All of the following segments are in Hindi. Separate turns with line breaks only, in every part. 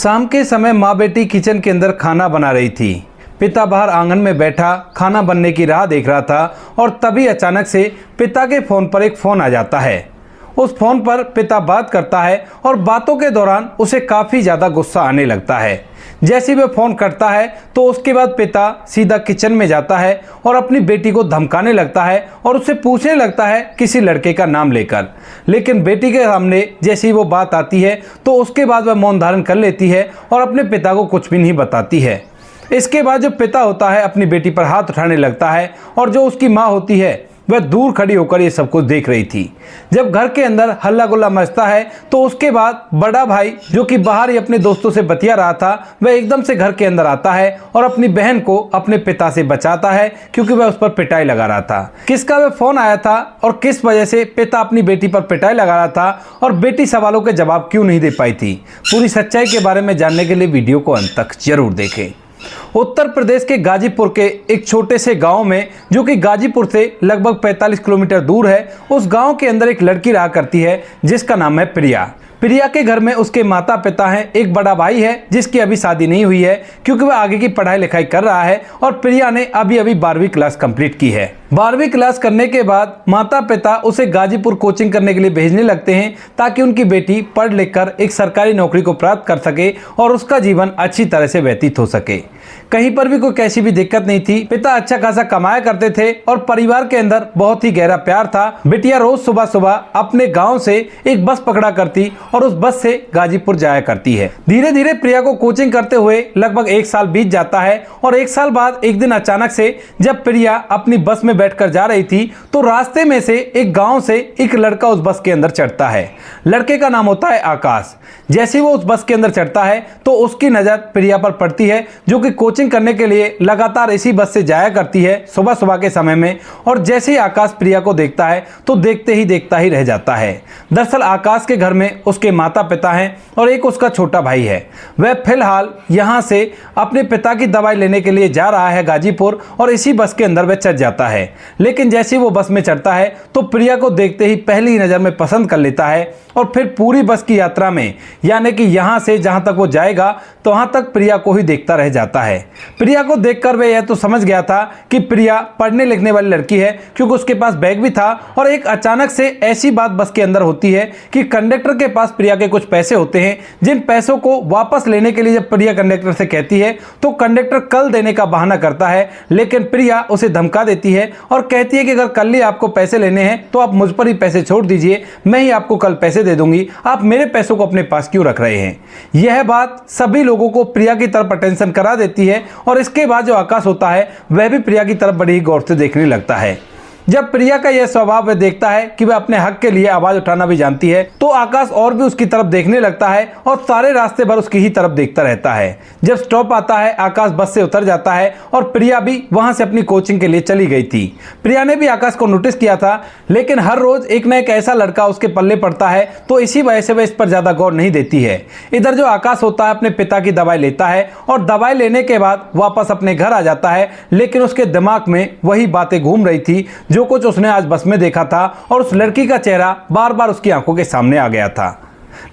शाम के समय माँ बेटी किचन के अंदर खाना बना रही थी। पिता बाहर आंगन में बैठा खाना बनने की राह देख रहा था और तभी अचानक से पिता के फ़ोन पर एक फ़ोन आ जाता है। उस फ़ोन पर पिता बात करता है और बातों के दौरान उसे काफ़ी ज़्यादा गुस्सा आने लगता है। जैसे ही वह फ़ोन करता है तो उसके बाद पिता सीधा किचन में जाता है और अपनी बेटी को धमकाने लगता है और उससे पूछने लगता है किसी लड़के का नाम लेकर। लेकिन बेटी के सामने जैसे ही वो बात आती है तो उसके बाद वह मौन धारण कर लेती है और अपने पिता को कुछ भी नहीं बताती है। इसके बाद जो पिता होता है अपनी बेटी पर हाथ उठाने लगता है और जो उसकी माँ होती है वह दूर खड़ी होकर ये सब कुछ देख रही थी। जब घर के अंदर हल्ला गुल्ला मचता है तो उसके बाद बड़ा भाई जो कि बाहर ही अपने दोस्तों से बतिया रहा था वह एकदम से घर के अंदर आता है और अपनी बहन को अपने पिता से बचाता है क्योंकि वह उस पर पिटाई लगा रहा था। किसका वह फोन आया था और किस वजह से पिता अपनी बेटी पर पिटाई लगा रहा था और बेटी सवालों के जवाब क्यों नहीं दे पाई थी, पूरी सच्चाई के बारे में जानने के लिए वीडियो को अंत तक जरूर देखें। उत्तर प्रदेश के गाजीपुर के एक छोटे से गांव में, जो कि गाजीपुर से लगभग 45 किलोमीटर दूर है, उस गांव के अंदर एक लड़की रहा करती है जिसका नाम है प्रिया। प्रिया के घर में उसके माता पिता हैं, एक बड़ा भाई है जिसकी अभी शादी नहीं हुई है क्योंकि वह आगे की पढ़ाई लिखाई कर रहा है और प्रिया ने अभी 12वीं क्लास कंप्लीट की है। 12वीं क्लास करने के बाद माता पिता उसे गाजीपुर कोचिंग करने के लिए भेजने लगते हैं ताकि उनकी बेटी पढ़ लिख कर एक सरकारी नौकरी को प्राप्त कर सके और उसका जीवन अच्छी तरह से व्यतीत हो सके। कहीं पर भी कोई कैसी भी दिक्कत नहीं थी। पिता अच्छा खासा कमाया करते थे और परिवार के अंदर बहुत ही गहरा प्यार था। बिटिया रोज सुबह सुबह अपने गांव से एक बस पकड़ा करती और उस बस से गाजीपुर जाया करती है। धीरे धीरे प्रिया को कोचिंग करते हुए लगभग 1 साल बीत जाता है और 1 साल बाद एक दिन अचानक से जब प्रिया अपनी बस में बैठकर जा रही थी तो रास्ते में से एक गांव से एक लड़का उस बस के अंदर चढ़ता है। लड़के का नाम होता है आकाश। जैसे वो उस बस के अंदर चढ़ता है तो उसकी नज़र प्रिया पर पड़ती है, जो कि कोचिंग करने के लिए लगातार इसी बस से जाया करती है सुबह सुबह के समय में। और जैसे ही आकाश प्रिया को देखता है तो देखते ही देखता ही रह जाता है। दरअसल आकाश के घर में उसके माता पिता हैं और एक उसका छोटा भाई है। वह फिलहाल यहाँ से अपने पिता की दवाई लेने के लिए जा रहा है गाजीपुर और इसी बस के अंदर वह चढ़ जाता है। लेकिन जैसे ही वो बस में चढ़ता है तो प्रिया को देखते ही पहली नज़र में पसंद कर लेता है और फिर पूरी बस की यात्रा में, यानी कि यहाँ से जहाँ तक वो जाएगा तो वहाँ तक प्रिया को ही देखता रह जाता है। प्रिया को देखकर वह यह तो समझ गया था कि प्रिया पढ़ने लिखने वाली लड़की है क्योंकि उसके पास बैग भी था। और एक अचानक से ऐसी बात बस के अंदर होती है कि कंडक्टर के पास प्रिया के कुछ पैसे होते हैं, जिन पैसों को वापस लेने के लिए जब प्रिया कंडक्टर से कहती है तो कंडक्टर कल देने का बहाना करता है। लेकिन प्रिया उसे धमका देती है और कहती है कि अगर कल ही आपको पैसे लेने हैं तो आप मुझ पर ही पैसे छोड़ दीजिए, मैं ही आपको कल पैसे दे दूंगी, आप मेरे पैसों को अपने पास क्यों रख रहे हैं। यह बात सभी लोगों को प्रिया की तरफ अटेंशन करा देती है और इसके बाद जो आकाश होता है वह भी प्रिया की तरफ बड़ी ही गौर से देखने लगता है। जब प्रिया का यह स्वभाव वह देखता है कि वह अपने हक के लिए आवाज उठाना भी जानती है तो आकाश और भी उसकी तरफ देखने लगता है और सारे रास्ते भर उसकी ही तरफ देखता रहता है। जब स्टॉप आता है आकाश बस से उतर जाता है और प्रिया भी वहां से अपनी कोचिंग के लिए चली गई थी। प्रिया ने भी आकाश को नोटिस किया था, लेकिन हर रोज एक न एक ऐसा लड़का उसके पल्ले पड़ता है तो इसी वजह से वह इस पर ज्यादा गौर नहीं देती है। इधर जो आकाश होता है अपने पिता की दवाई लेता है और दवाई लेने के बाद वापस अपने घर आ जाता है, लेकिन उसके दिमाग में वही बातें घूम रही थी जो कुछ उसने आज बस में देखा था और उस लड़की का चेहरा बार बार उसकी आंखों के सामने आ गया था।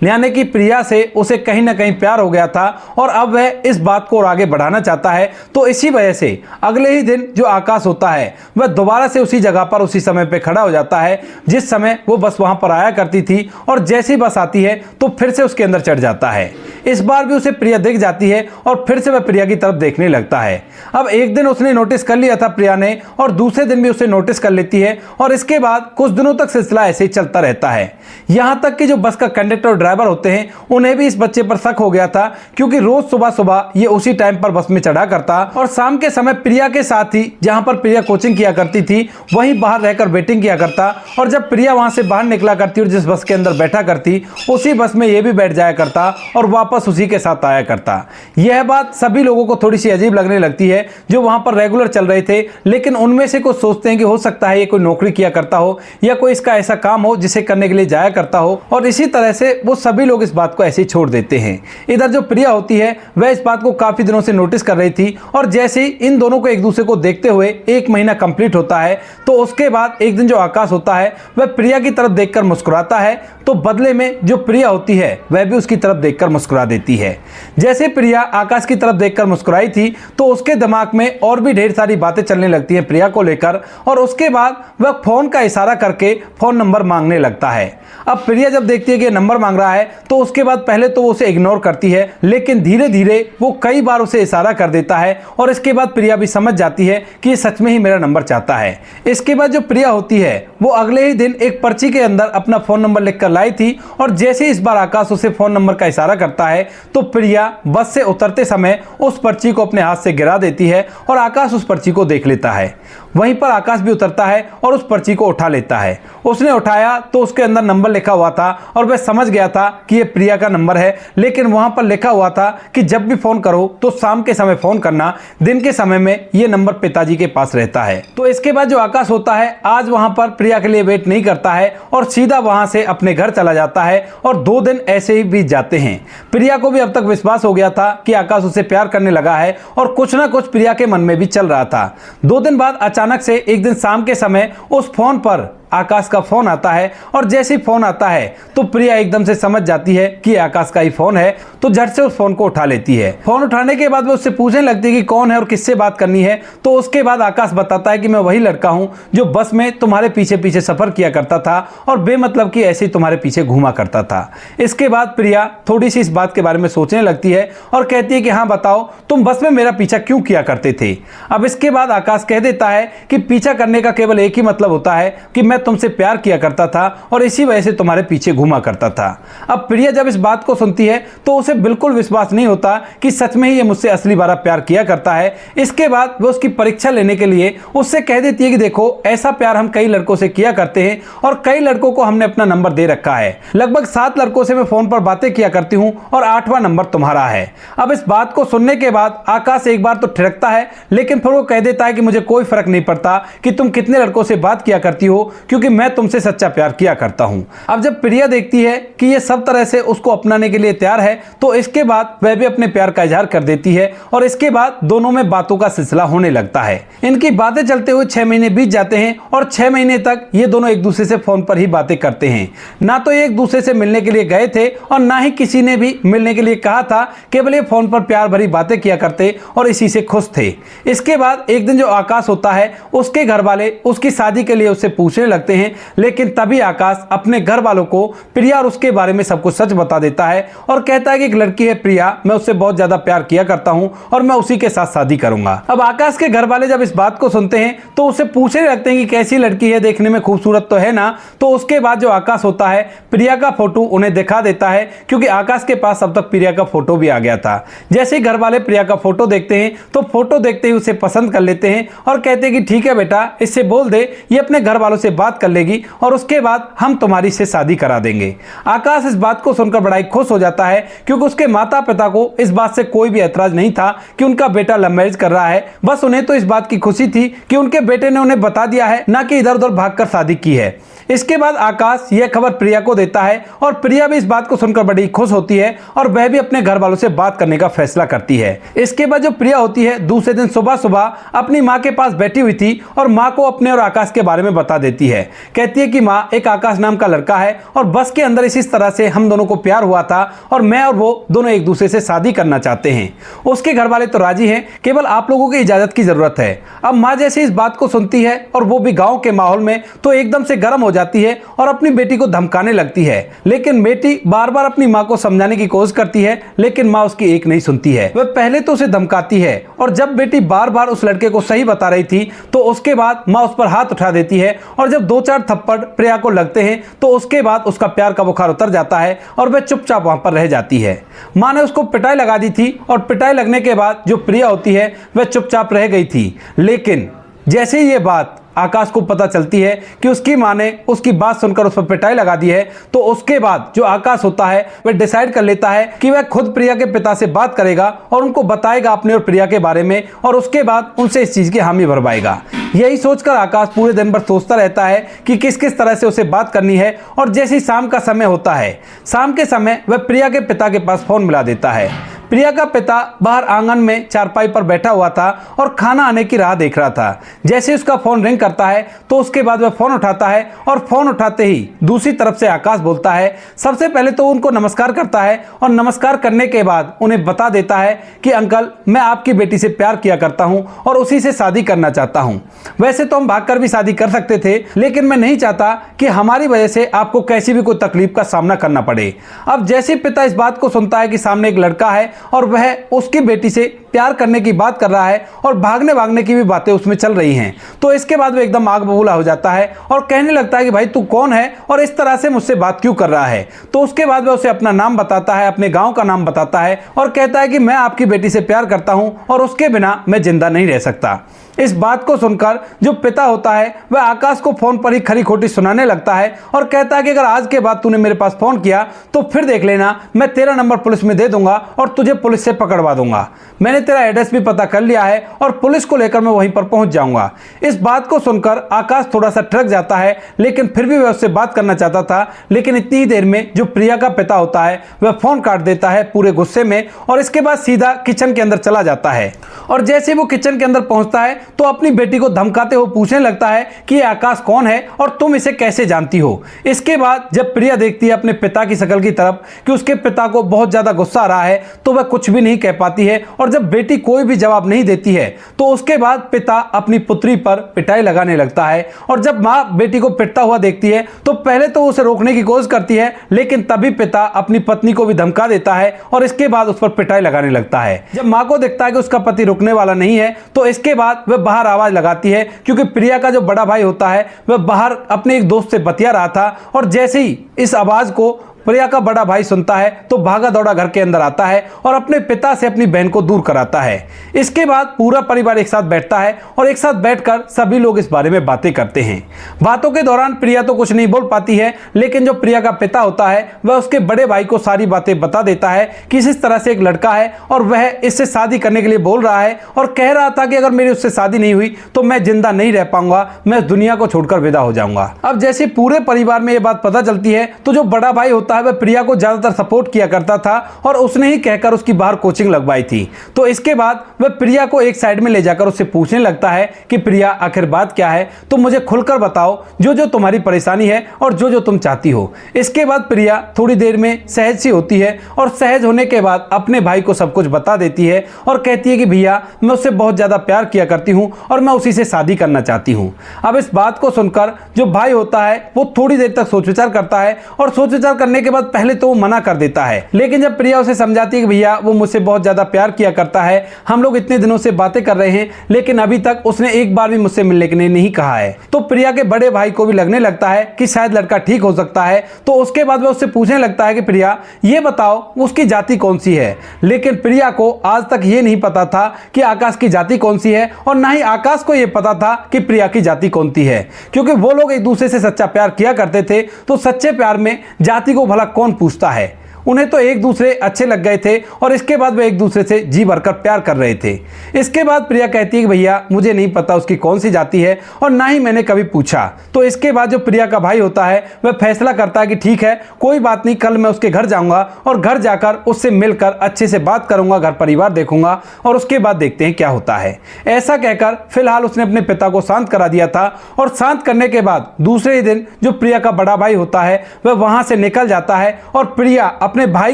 यानी कि प्रिया से उसे कहीं ना कहीं प्यार हो गया था और अब वह इस बात को और आगे बढ़ाना चाहता है। तो इसी वजह से अगले ही दिन जो आकाश होता है वह दोबारा से उसी जगह पर उसी समय पे खड़ा हो जाता है जिस समय वो बस वहां पर आया करती थी और जैसी बस आती है तो फिर से उसके अंदर चढ़ जाता है। इस बार भी उसे प्रिया दिख जाती है और फिर से वह प्रिया की तरफ देखने लगता है। अब एक दिन उसने नोटिस कर लिया था प्रिया ने और दूसरे दिन भी उसे नोटिस कर लेती है और इसके बाद कुछ दिनों तक सिलसिला ऐसे ही चलता रहता है। यहां तक कि जो बस का कंडक्टर और ड्राइवर होते हैं उन्हें भी इस बच्चे पर शक हो गया था क्योंकि रोज सुबह सुबह ये उसी टाइम पर बस में चढ़ा करता और शाम के समय प्रिया के साथ ही जहां पर प्रिया कोचिंग किया करती थी वहीं बाहर रहकर वेटिंग किया करता और जब प्रिया वहां से बाहर निकला करती और जिस बस के अंदर बैठा करती उसी बस में ये भी बैठ जाया करता और वापस उसी के साथ आया करता। यह बात सभी लोगों को थोड़ी सी अजीब लगने लगती है जो वहां पर रेगुलर चल रहे थे, लेकिन उनमें से कुछ सोचते हैं कि हो सकता है ये कोई नौकरी किया करता हो या कोई इसका ऐसा काम हो जिसे करने के लिए जाया करता हो और इसी तरह से वो सभी लोग इस बात को ऐसे ही छोड़ देते हैं। इधर जो प्रिया होती है वह इस बात को काफ़ी दिनों से नोटिस कर रही थी और जैसे ही इन दोनों को एक दूसरे को देखते हुए 1 महीना कंप्लीट होता है तो उसके बाद एक दिन जो आकाश होता है वह प्रिया की तरफ देखकर मुस्कुराता है, तो बदले में जो प्रिया होती है वह भी उसकी तरफ देखकर मुस्कुरा देती है। जैसे प्रिया आकाश की तरफ देखकर मुस्कुराई थी तो उसके दिमाग में और भी ढेर सारी बातें चलने लगती हैं प्रिया को लेकर, और उसके बाद वह फोन का इशारा करके फोन नंबर मांगने लगता है। अब प्रिया जब देखती है कि नंबर मांग रहा है तो उसके बाद पहले तो वो उसे इग्नोर करती है, लेकिन धीरे धीरे वो कई बार उसे इशारा कर देता है और इसके बाद प्रिया भी समझ जाती है कि ये सच में ही मेरा नंबर चाहता है। इसके बाद जो प्रिया होती है वो अगले ही दिन एक पर्ची के अंदर अपना फोन नंबर लिखकर लाई थी, और जैसे इस बार आकाश उसे फोन नंबर का इशारा करता है तो प्रिया बस से उतरते समय उस पर्ची को अपने हाथ से गिरा देती है और आकाश उस पर्ची को देख लेता है। वहीं पर आकाश भी उतरता है और उस पर्ची को उठा लेता है। उसने उठाया तो उसके अंदर नंबर लिखा हुआ था और वह समझ गया था कि यह प्रिया का नंबर है, लेकिन वहां पर लिखा हुआ था कि जब भी फोन करो तो शाम के समय फोन करना, दिन के समय में यह नंबर पिताजी के पास रहता है। तो इसके बाद जो आकाश होता है आज वहां पर प्रिया के लिए वेट नहीं करता है और सीधा वहां से अपने घर चला जाता है, और 2 दिन ऐसे ही बीत जाते हैं। प्रिया को भी अब तक विश्वास हो गया था कि आकाश उसे प्यार करने लगा है और कुछ ना कुछ प्रिया के मन में भी चल रहा था। 2 दिन बाद अचानक से एक दिन शाम के समय उस फोन पर आकाश का फोन आता है, और जैसे ही फोन आता है तो प्रिया एकदम से समझ जाती है कि आकाश का ही फोन है, तो झट से उस फोन को उठा लेती है। फोन उठाने के बाद वो उससे पूछने लगती है कि कौन है और किससे बात करनी है। तो उसके बाद आकाश बताता है कि मैं वही लड़का हूं जो बस में तुम्हारे पीछे पीछे सफर किया करता था और बेमतलब की ऐसे ही तुम्हारे पीछे घूमा करता था। इसके बाद प्रिया थोड़ी सी इस बात के बारे में सोचने लगती है और कहती है कि हाँ बताओ तुम बस में मेरा पीछा क्यों किया करते थे। अब इसके बाद आकाश कह देता है कि पीछा करने का केवल एक ही मतलब होता है कि मैं तुमसे प्यार किया करता था और इसी वजह से तुम्हारे पीछे घूमा करता था। अब प्रिया जब इस बात को सुनती है तो उसे बिल्कुल विश्वास नहीं होता कि सच में ही ये मुझसे असली बार प्यार किया करता है। इसके बाद वो उसकी परीक्षा लेने के लिए उससे कह देती है कि देखो ऐसा प्यार हम कई लड़कों से किया करते हैं और कई लड़कों को हमने अपना नंबर दे रखा है। लगभग 7 लड़कों से मैं फोन पर बातें किया करती हूँ और 8वां नंबर तुम्हारा है। अब इस बात को सुनने के बाद आकाश एक बार तो ठिठकता है, लेकिन फिर वो कह देता है कि मुझे कोई फर्क नहीं पड़ता कि तुम कितने लड़कों से बात किया करती हो, क्योंकि मैं तुमसे सच्चा प्यार किया करता हूं। अब जब प्रिया देखती है कि ये सब तरह से उसको अपनाने के लिए तैयार है तो इसके बाद वह भी अपने प्यार का इजहार कर देती है और इसके बाद दोनों में बातों का सिलसिला होने लगता है। इनकी बातें चलते हुए 6 महीने बीत जाते हैं और 6 महीने तक ये दोनों एक दूसरे से फोन पर ही बातें करते हैं। ना तो एक दूसरे से मिलने के लिए गए थे और ना ही किसी ने भी मिलने के लिए कहा था, केवल ये फोन पर प्यार भरी बातें किया करते और इसी से खुश थे। इसके बाद एक दिन जो आकाश होता है उसके घर वाले उसकी शादी के लिए उससे पूछने लगते हैं, लेकिन तभी आकाश अपने घर वालों को प्रिया और उसके बारे में सब कुछ सच बता देता है और कहता है कि एक लड़की है प्रिया, मैं उससे बहुत ज्यादा प्यार किया करता हूं और मैं उसी के साथ शादी करूंगा। अब आकाश के घर वाले जब इस बात को सुनते हैं तो उससे पूछने लगते हैं कि कैसी लड़की है, देखने में खूबसूरत तो है ना। तो उसके बाद जो आकाश होता है प्रिया का फोटो उन्हें दिखा देता है, क्योंकि आकाश के पास अब तक प्रिया का फोटो भी आ गया था। जैसे ही घर वाले प्रिया का फोटो देखते हैं तो फोटो देखते ही उसे पसंद कर लेते हैं और कहते हैं कि ठीक है बेटा, इससे बोल दे ये अपने घर वालों से बात कर लेगी और उसके बाद हम तुम्हारी से शादी करा देंगे। आकाश इस बात को सुनकर बड़ा ही खुश हो जाता है, क्योंकि उसके माता पिता को इस बात से कोई भी ऐतराज नहीं था कि उनका बेटा लव मैरिज कर रहा है। बस उन्हें तो इस बात की खुशी थी कि उनके बेटे ने उन्हें बता दिया है, ना कि इधर उधर भागकर शादी की है। इसके बाद आकाश यह खबर प्रिया को देता है और प्रिया भी इस बात को सुनकर बड़ी खुश होती है और वह भी अपने घर वालों से बात करने का फैसला करती है। इसके बाद जो प्रिया होती है दूसरे दिन सुबह सुबह अपनी माँ के पास बैठी हुई थी और माँ को अपने और आकाश के बारे में बता देती है। कहती है कि माँ, एक आकाश नाम का लड़का है और बस के अंदर इसी तरह से हम दोनों को प्यार हुआ था और मैं और वो दोनों एक दूसरे से शादी करना चाहते हैं। उसके घर वाले तो राजी हैं, केवल आप लोगों की इजाजत की जरूरत है। अब माँ जैसे इस बात को सुनती है और वो भी गाँव के माहौल में, तो एकदम से गर्म हो जाती है और अपनी बेटी को धमकाने लगती है। लेकिन बेटी बार बार अपनी माँ को समझाने की कोशिश करती है, लेकिन माँ उसकी एक नहीं सुनती है। वह पहले तो उसे धमकाती है और जब बेटी बार बार उस लड़के को सही बता रही थी तो उसके बाद माँ उस पर हाथ उठा देती है और जब 2-4 थप्पड़ प्रिया को लगते हैं तो उसके बाद उसका प्यार का बुखार उतर जाता है और वह चुपचाप वहां पर रह जाती है। माँ ने उसको पिटाई लगा दी थी और पिटाई लगने के बाद जो प्रिया होती है वह चुपचाप रह गई थी। लेकिन जैसे ही ये बात आकाश को पता चलती है कि उसकी माँ ने उसकी बात सुनकर उस पर पिटाई लगा दी है, तो उसके बाद जो आकाश होता है वह डिसाइड कर लेता है कि वह खुद प्रिया के पिता से बात करेगा और उनको बताएगा अपने और प्रिया के बारे में, और उसके बाद उनसे इस चीज की हामी भरवाएगा। यही सोचकर आकाश पूरे दिन भर सोचता रहता है कि किस किस तरह से उसे बात करनी है। और जैसे ही शाम का समय होता है, शाम के समय वह प्रिया के पिता के पास फोन मिला देता है। प्रिया का पिता बाहर आंगन में चारपाई पर बैठा हुआ था और खाना आने की राह देख रहा था। जैसे उसका फोन रिंग करता है तो उसके बाद वह फोन उठाता है, और फोन उठाते ही दूसरी तरफ से आकाश बोलता है। सबसे पहले तो उनको नमस्कार करता है, और नमस्कार करने के बाद उन्हें बता देता है कि अंकल, मैं आपकी बेटी से प्यार किया करता हूं और उसी से शादी करना चाहता हूं। वैसे तो हम भागकर भी शादी कर सकते थे, लेकिन मैं नहीं चाहता कि हमारी वजह से आपको कैसी भी कोई तकलीफ का सामना करना पड़े। अब जैसे पिता इस बात को सुनता है कि सामने एक लड़का है और वह उसकी बेटी से प्यार करने की बात कर रहा है और भागने की भी बातें उसमें चल रही हैं, तो इसके बाद वो एकदम आग बबूला हो जाता है और कहने लगता है कि भाई तू कौन है और इस तरह से मुझसे बात क्यों कर रहा है। तो उसके बाद वह उसे अपना नाम बताता है, अपने गांव का नाम बताता है और कहता है कि मैं आपकी बेटी से प्यार करता हूं और उसके बिना मैं जिंदा नहीं रह सकता। इस बात को सुनकर जो पिता होता है वह आकाश को फोन पर ही खरी खोटी सुनाने लगता है और कहता है कि अगर आज के बाद तूने मेरे पास फोन किया तो फिर देख लेना, मैं तेरा नंबर पुलिस में दे दूंगा और तुझे पुलिस से पकड़वा दूंगा। मैंने तेरा एड्रेस भी पता कर लिया है और पुलिस को लेकर मैं वहीं पर पहुंच जाऊंगा। इस बात को सुनकर आकाश थोड़ा सा ठग जाता है, लेकिन फिर भी वह उससे बात करना चाहता था। लेकिन इतनी ही देर में जो प्रिया का पिता होता है वह फोन काट देता है पूरे गुस्से में, और इसके बाद सीधा किचन के अंदर चला जाता है। और जैसे वो किचन के अंदर पहुंचता है तो अपनी बेटी को धमकाते हुए पूछने लगता है कि ये आकाश कौन है और तुम इसे कैसे जानती हो। इसके बाद जब प्रिया देखती है अपने पिता की शक्ल की तरफ कि उसके पिता को बहुत ज्यादा गुस्सा आ रहा है, तो वह कुछ भी नहीं कह पाती है। और जब बेटी कोई भी जवाब नहीं देती है तो उसके बाद पिता अपनी पुत्री पर पिटाई लगाने लगता है। और जब मां बेटी को पिटता हुआ देखती है तो पहले तो उसे रोकने की कोशिश करती है, लेकिन तभी पिता अपनी पत्नी को भी धमका देता है और इसके बाद उस पर पिटाई लगाने लगता है। जब मां को देखता है कि उसका पति रुकने वाला नहीं है तो इसके बाद वह बाहर आवाज लगाती है, क्योंकि प्रिया का जो बड़ा भाई होता है वह बाहर अपने एक दोस्त से बतिया रहा था। और जैसे ही इस आवाज को प्रिया का बड़ा भाई सुनता है तो भागा दौड़ा घर के अंदर आता है और अपने पिता से अपनी बहन को दूर कराता है। इसके बाद पूरा परिवार एक साथ बैठता है और एक साथ बैठकर सभी लोग इस बारे में बातें करते हैं। बातों के दौरान प्रिया तो कुछ नहीं बोल पाती है, लेकिन जो प्रिया का पिता होता है वह उसके बड़े भाई को सारी बातें बता देता है कि इस तरह से एक लड़का है और वह इससे शादी करने के लिए बोल रहा है और कह रहा था कि अगर मेरी उससे शादी नहीं हुई तो मैं जिंदा नहीं रह पाऊंगा, मैं इस दुनिया को छोड़कर विदा हो जाऊंगा। अब जैसे पूरे परिवार में यह बात पता चलती है तो जो बड़ा भाई होता है वह प्रिया को ज्यादातर सपोर्ट किया करता था और उसने ही कहकर उसकी बाहर कोचिंग लगवाई थी। तो इसके बाद वह प्रिया को एक साइड में ले जाकर उससे पूछने लगता है कि प्रिया आखिर बात क्या है, तुम मुझे खुलकर बताओ जो जो तुम्हारी परेशानी है और जो जो तुम चाहती हो। इसके बाद प्रिया थोड़ी देर में सहज सी होती है और सहज होने के बाद अपने भाई को सब कुछ बता देती है और कहती है कि भैया मैं उससे बहुत ज्यादा प्यार किया करती हूँ और मैं उसी से शादी करना चाहती हूँ। अब इस बात को सुनकर जो भाई होता है वो थोड़ी देर तक सोच विचार करता है और सोच विचार करने के बाद पहले तो वो मना कर देता है, लेकिन जब प्रिया उसे समझाती है कि भैया वो मुझसे बहुत ज्यादा प्यार किया करता है, हम लोग इतने दिनों से बातें कर रहे हैं लेकिन अभी तक उसने एक बार भी मुझसे मिलने के लिए नहीं कहा है, तो प्रिया के बड़े भाई को भी लगने लगता है कि शायद लड़का ठीक हो सकता है। तो उसके बाद वह उससे पूछने लगता है कि प्रिया ये बताओ उसकी जाति कौन सी है। लेकिन प्रिया को आज तक ये नहीं पता था कि आकाश की जाति कौन सी है और ना ही आकाश को यह पता था कि प्रिया की जाति कौन सी है, क्योंकि वो लोग एक दूसरे से सच्चा प्यार किया करते थे। तो सच्चे प्यार में जाति को भला कौन पूछता है, उन्हें तो एक दूसरे अच्छे लग गए थे और इसके बाद वे एक दूसरे से जी भरकर प्यार कर रहे थे। इसके बाद प्रिया कहती है कि भैया मुझे नहीं पता उसकी कौन सी जाति है और ना ही मैंने कभी पूछा। तो इसके बाद जो प्रिया का भाई होता है वह फैसला करता है कि ठीक है कोई बात नहीं, कल मैं उसके घर जाऊंगा और घर जाकर उससे मिलकर अच्छे से बात करूंगा, घर परिवार देखूंगा और उसके बाद देखते हैं क्या होता है। ऐसा कहकर फिलहाल उसने अपने पिता को शांत करा दिया था और शांत करने के बाद दूसरे ही दिन जो प्रिया का बड़ा भाई होता है वह वहां से निकल जाता है और प्रिया अपने भाई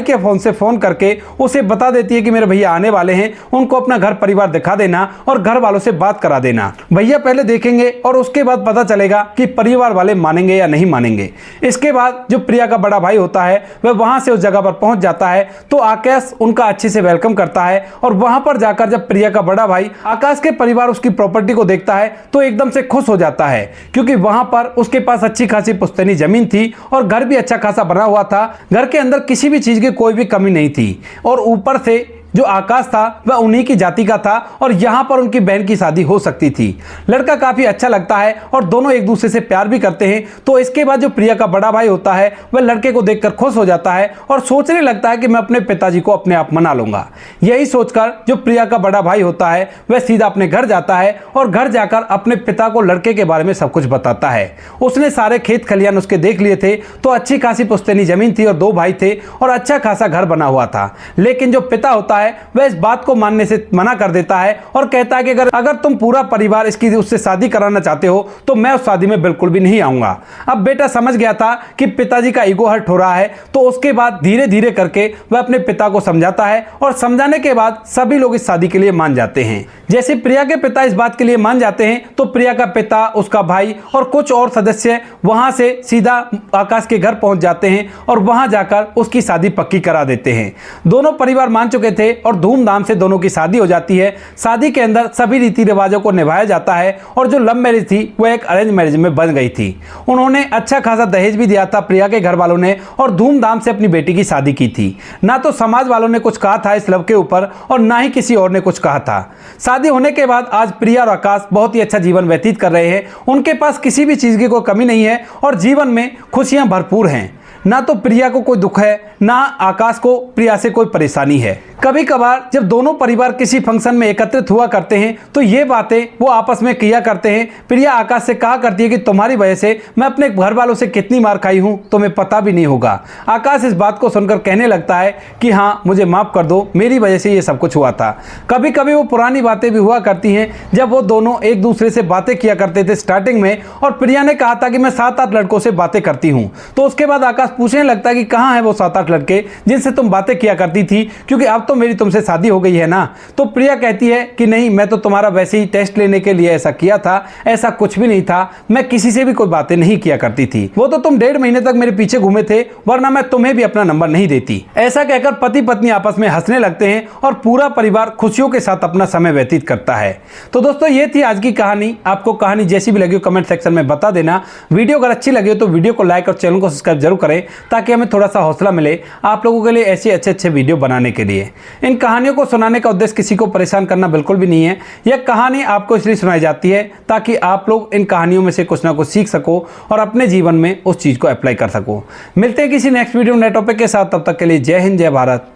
के फोन से फोन करके उसे बता देती है कि मेरे भैया आने वाले हैं, उनको अपना घर परिवार दिखा देना और घर वालों से बात करा देना। भैया पहले देखेंगे और उसके बाद पता चलेगा कि परिवार वाले मानेंगे या नहीं मानेंगे। इसके बाद जो प्रिया का बड़ा भाई होता है वह वहां से उस जगह पर पहुंच जाता है तो आकाश उनका अच्छे से वेलकम करता है और वहां पर जाकर जब प्रिया का बड़ा भाई आकाश के परिवार उसकी प्रॉपर्टी को देखता है तो एकदम से खुश हो जाता है, क्योंकि वहां पर उसके पास अच्छी खासी पुश्तैनी जमीन थी और घर भी अच्छा खासा बना हुआ था। घर के अंदर किसी भी चीज की कोई भी कमी नहीं थी और ऊपर से जो आकाश था वह उन्हीं की जाति का था और यहाँ पर उनकी बहन की शादी हो सकती थी। लड़का काफी अच्छा लगता है और दोनों एक दूसरे से प्यार भी करते हैं। तो इसके बाद जो प्रिया का बड़ा भाई होता है वह लड़के को देखकर खुश हो जाता है और सोचने लगता है कि मैं अपने पिताजी को अपने आप मना लूंगा। यही सोचकर जो प्रिया का बड़ा भाई होता है वह सीधा अपने घर जाता है और घर जाकर अपने पिता को लड़के के बारे में सब कुछ बताता है। उसने सारे खेत खलियान उसके देख लिए थे, तो अच्छी खासी पुश्तैनी जमीन थी और 2 भाई थे और अच्छा खासा घर बना हुआ था। लेकिन जो पिता होता है वह इस बात को मानने से मना कर देता है और कहता है कि अगर तुम पूरा परिवार इसकी उससे शादी कराना चाहते हो तो मैं उस शादी में बिल्कुल भी नहीं आऊंगा। अब बेटा समझ गया था कि पिताजी का ईगो हर्ट हो रहा है, तो उसके बाद धीरे धीरे करके वह अपने पिता को समझाता है और समझाने के बाद सभी लोग इस शादी के लिए मान जाते हैं। जैसे प्रिया के पिता इस बात के लिए मान जाते हैं तो प्रिया का पिता, उसका भाई और कुछ और सदस्य वहां से सीधा आकाश के घर पहुंच जाते हैं और वहां जाकर उसकी शादी पक्की करा देते हैं। दोनों परिवार मान चुके थे और धूमधाम से दोनों की शादी हो जाती है। शादी के अंदर सभी रीति रिवाजों को निभाया जाता है और जो लव मैरिज थी वह एक अरेंज मैरिज में बन गई थी। उन्होंने अच्छा खासा दहेज भी दिया था प्रिया के घर वालों ने और धूमधाम से अपनी बेटी की शादी की थी। ना तो समाज वालों ने कुछ कहा था इस लव के ऊपर और ना ही किसी और ने कुछ कहा था। शादी होने के बाद आज प्रिया और आकाश बहुत ही अच्छा जीवन व्यतीत कर रहे हैं। उनके पास किसी भी चीज की कोई कमी नहीं है और जीवन में खुशियां भरपूर हैं। ना तो प्रिया को कोई दुख है, ना आकाश को प्रिया से कोई परेशानी है। कभी कभार जब दोनों परिवार किसी फंक्शन में एकत्रित हुआ करते हैं तो ये बातें वो आपस में किया करते हैं। प्रिया आकाश से कहा करती है कि तुम्हारी वजह से मैं अपने घर वालों से कितनी मार खाई हूं तुम्हें पता भी नहीं होगा। आकाश इस बात को सुनकर कहने लगता है कि हाँ, मुझे माफ कर दो, मेरी वजह से ये सब कुछ हुआ था। कभी कभी वो पुरानी बातें भी हुआ करती हैं जब वो दोनों एक दूसरे से बातें किया करते थे स्टार्टिंग में, और प्रिया ने कहा था कि मैं 7-8 लड़कों से बातें करती हूँ। तो उसके बाद आकाश पूछने लगता है कि कहाँ है वो 7-8 लड़के जिनसे तुम बातें किया करती थी, क्योंकि अब तो मेरी तुमसे शादी हो गई है ना। तो प्रिया कहती है कि नहीं, मैं तो तुम्हारा वैसे ही टेस्ट लेने के लिए ऐसा किया था, ऐसा कुछ भी नहीं था, मैं किसी से भी कोई बातें नहीं किया करती थी। वो तो तुम 1.5 महीने तक मेरे पीछे घूमे थे, वरना मैं तुम्हें भी अपना नंबर नहीं देती। ऐसा कहकर पति पत्नी आपस में हंसने लगते हैं और पूरा परिवार खुशियों के साथ अपना समय व्यतीत करता है। तो दोस्तों, ये थी आज की कहानी। आपको कहानी जैसी भी लगी हो कमेंट सेक्शन में बता देना। वीडियो अगर अच्छी लगी हो तो वीडियो को लाइक और चैनल को सब्सक्राइब जरूर करें, ताकि हमें थोड़ा सा हौसला मिले आप लोगों के लिए ऐसे अच्छे वीडियो बनाने के लिए। इन कहानियों को सुनाने का उद्देश्य किसी को परेशान करना बिल्कुल भी नहीं है। यह कहानी आपको इसलिए सुनाई जाती है ताकि आप लोग इन कहानियों में से कुछ ना कुछ सीख सको और अपने जीवन में उस चीज को अप्लाई कर सको। मिलते हैं किसी नेक्स्ट वीडियो नए टॉपिक के साथ, तब तक के लिए जय हिंद, जय भारत,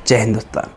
जय हिंदुस्तान।